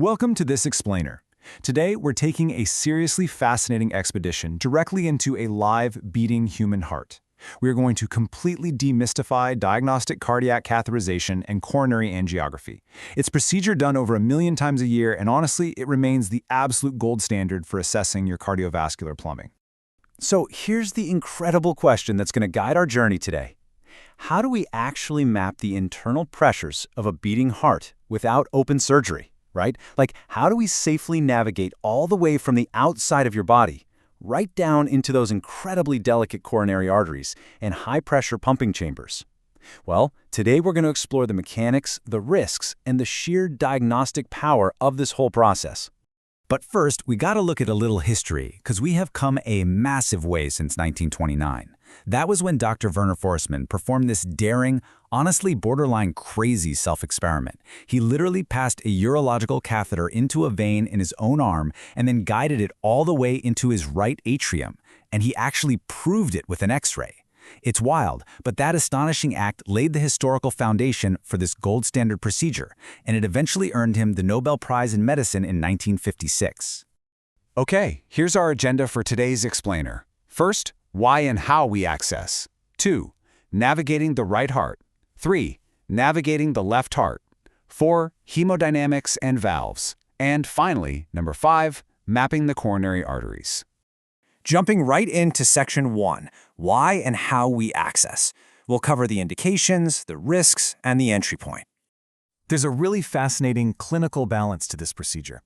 Welcome to This Explainer. Today, we're taking a seriously fascinating expedition directly into a live, beating human heart. We're going to completely demystify diagnostic cardiac catheterization and coronary angiography. It's a procedure done over 1 million times a year, and honestly, it remains the absolute gold standard for assessing your cardiovascular plumbing. So here's the incredible question that's going to guide our journey today. How do we actually map the internal pressures of a beating heart without open surgery, right? Like, how do we safely navigate all the way from the outside of your body, right down into those incredibly delicate coronary arteries and high-pressure pumping chambers? Well, today we're going to explore the mechanics, the risks, and the sheer diagnostic power of this whole process. But first, we gotta look at a little history, because we have come a massive way since 1929. That was when Dr. Werner Forssmann performed this daring, honestly borderline crazy self-experiment. He literally passed a urological catheter into a vein in his own arm and then guided it all the way into his right atrium, and he actually proved it with an X-ray. It's wild, but that astonishing act laid the historical foundation for this gold standard procedure, and it eventually earned him the Nobel Prize in Medicine in 1956. Okay, here's our agenda for today's explainer. First, why and how we access. 2. Navigating the right heart. 3. Navigating the left heart. 4. Hemodynamics and valves. And finally, number 5, mapping the coronary arteries. Jumping right into Section 1, Why and How We Access. We'll cover the indications, the risks, and the entry point. There's a really fascinating clinical balance to this procedure.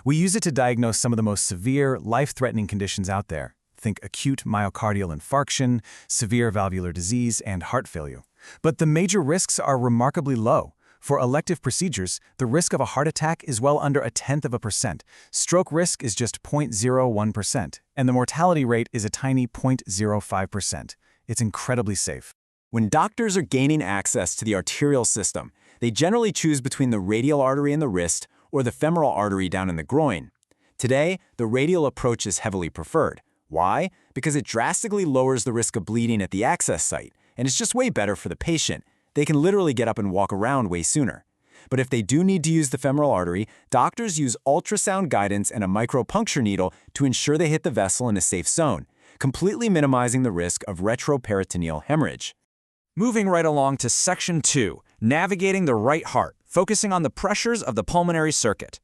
We use it to diagnose some of the most severe, life-threatening conditions out there. Think acute myocardial infarction, severe valvular disease, and heart failure. But the major risks are remarkably low. For elective procedures, the risk of a heart attack is well under 0.1%. Stroke risk is just 0.01%, and the mortality rate is a tiny 0.05%. It's incredibly safe. When doctors are gaining access to the arterial system, they generally choose between the radial artery in the wrist or the femoral artery down in the groin. Today, the radial approach is heavily preferred. Why? Because it drastically lowers the risk of bleeding at the access site, and it's just way better for the patient. They can literally get up and walk around way sooner. But if they do need to use the femoral artery, doctors use ultrasound guidance and a micropuncture needle to ensure they hit the vessel in a safe zone, completely minimizing the risk of retroperitoneal hemorrhage. Moving right along to Section 2, Navigating the Right Heart, focusing on the pressures of the pulmonary circuit.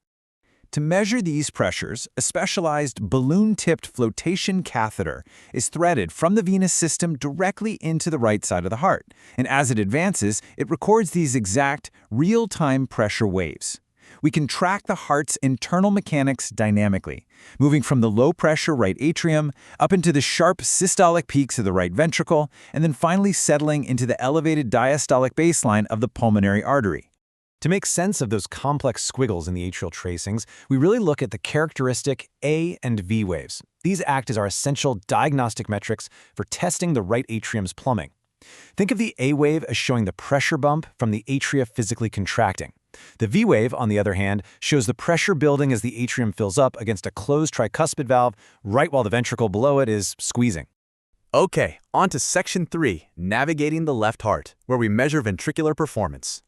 To measure these pressures, a specialized balloon-tipped flotation catheter is threaded from the venous system directly into the right side of the heart, and as it advances, it records these exact, real-time pressure waves. We can track the heart's internal mechanics dynamically, moving from the low-pressure right atrium up into the sharp systolic peaks of the right ventricle, and then finally settling into the elevated diastolic baseline of the pulmonary artery. To make sense of those complex squiggles in the atrial tracings, we really look at the characteristic A and V waves. These act as our essential diagnostic metrics for testing the right atrium's plumbing. Think of the A wave as showing the pressure bump from the atria physically contracting. The V wave, on the other hand, shows the pressure building as the atrium fills up against a closed tricuspid valve right while the ventricle below it is squeezing. Okay, on to Section 3, Navigating the Left Heart, where we measure ventricular performance.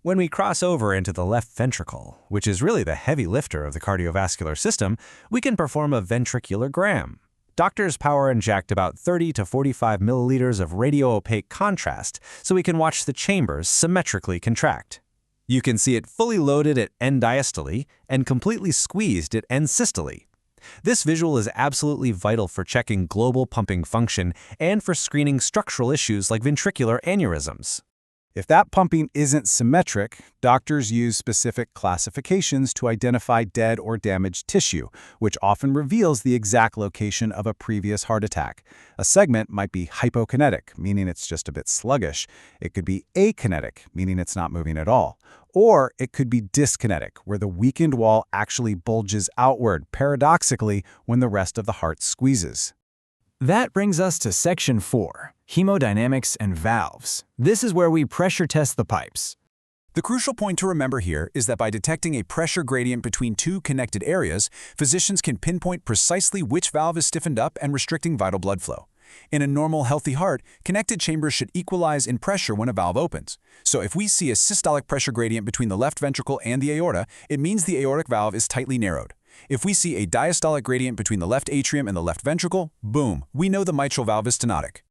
When we cross over into the left ventricle, which is really the heavy lifter of the cardiovascular system, we can perform a ventriculogram. Doctors power inject about 30 to 45 milliliters of radio-opaque contrast so we can watch the chambers symmetrically contract. You can see it fully loaded at end diastole and completely squeezed at end systole. This visual is absolutely vital for checking global pumping function and for screening structural issues like ventricular aneurysms. If that pumping isn't symmetric, doctors use specific classifications to identify dead or damaged tissue, which often reveals the exact location of a previous heart attack. A segment might be hypokinetic, meaning it's just a bit sluggish. It could be akinetic, meaning it's not moving at all. Or it could be dyskinetic, where the weakened wall actually bulges outward, paradoxically, when the rest of the heart squeezes. That brings us to Section 4, Hemodynamics and Valves. This is where we pressure test the pipes. The crucial point to remember here is that by detecting a pressure gradient between two connected areas, physicians can pinpoint precisely which valve is stiffened up and restricting vital blood flow. In a normal, healthy heart, connected chambers should equalize in pressure when a valve opens. So if we see a systolic pressure gradient between the left ventricle and the aorta, it means the aortic valve is tightly narrowed. If we see a diastolic gradient between the left atrium and the left ventricle, boom, we know the mitral valve is stenotic.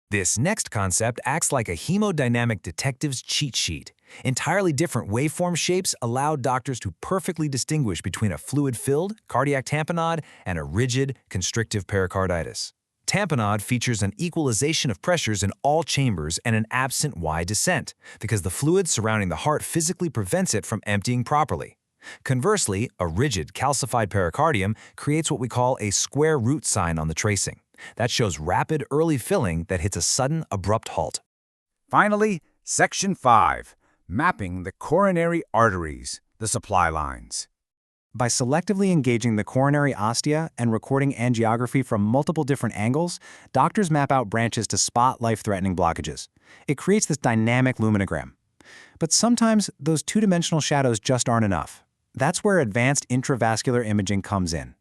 This next concept acts like a hemodynamic detective's cheat sheet. Entirely different waveform shapes allow doctors to perfectly distinguish between a fluid-filled cardiac tamponade and a rigid, constrictive pericarditis. Tamponade features an equalization of pressures in all chambers and an absent Y descent, because the fluid surrounding the heart physically prevents it from emptying properly. Conversely, a rigid, calcified pericardium creates what we call a square root sign on the tracing. That shows rapid early filling that hits a sudden, abrupt halt. Finally, Section 5. Mapping the coronary arteries, the supply lines. By selectively engaging the coronary ostia and recording angiography from multiple different angles, doctors map out branches to spot life-threatening blockages. It creates this dynamic luminogram. But sometimes those two-dimensional shadows just aren't enough. That's where advanced intravascular imaging comes in.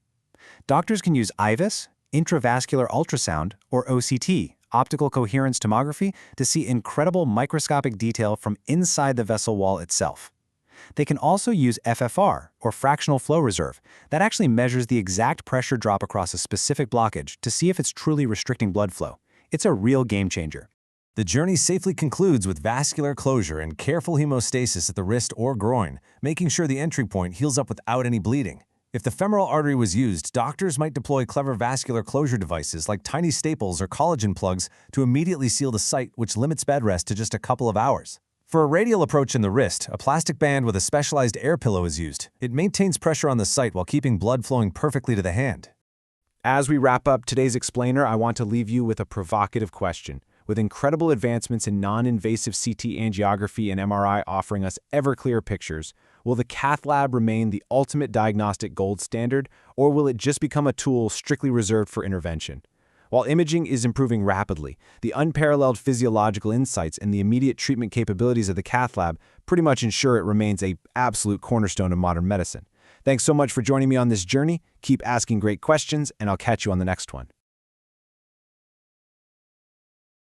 Doctors can use IVUS, intravascular ultrasound, or OCT, optical coherence tomography, to see incredible microscopic detail from inside the vessel wall itself. They can also use FFR, or fractional flow reserve, that actually measures the exact pressure drop across a specific blockage to see if it's truly restricting blood flow. It's a real game changer. The journey safely concludes with vascular closure and careful hemostasis at the wrist or groin, making sure the entry point heals up without any bleeding. If the femoral artery was used, doctors might deploy clever vascular closure devices like tiny staples or collagen plugs to immediately seal the site, which limits bed rest to just a couple of hours. For a radial approach in the wrist, a plastic band with a specialized air pillow is used. It maintains pressure on the site while keeping blood flowing perfectly to the hand. As we wrap up today's explainer, I want to leave you with a provocative question. With incredible advancements in non-invasive CT angiography and MRI offering us ever-clearer pictures, will the cath lab remain the ultimate diagnostic gold standard, or will it just become a tool strictly reserved for intervention? While imaging is improving rapidly, the unparalleled physiological insights and the immediate treatment capabilities of the cath lab pretty much ensure it remains an absolute cornerstone of modern medicine. Thanks so much for joining me on this journey. Keep asking great questions, and I'll catch you on the next one.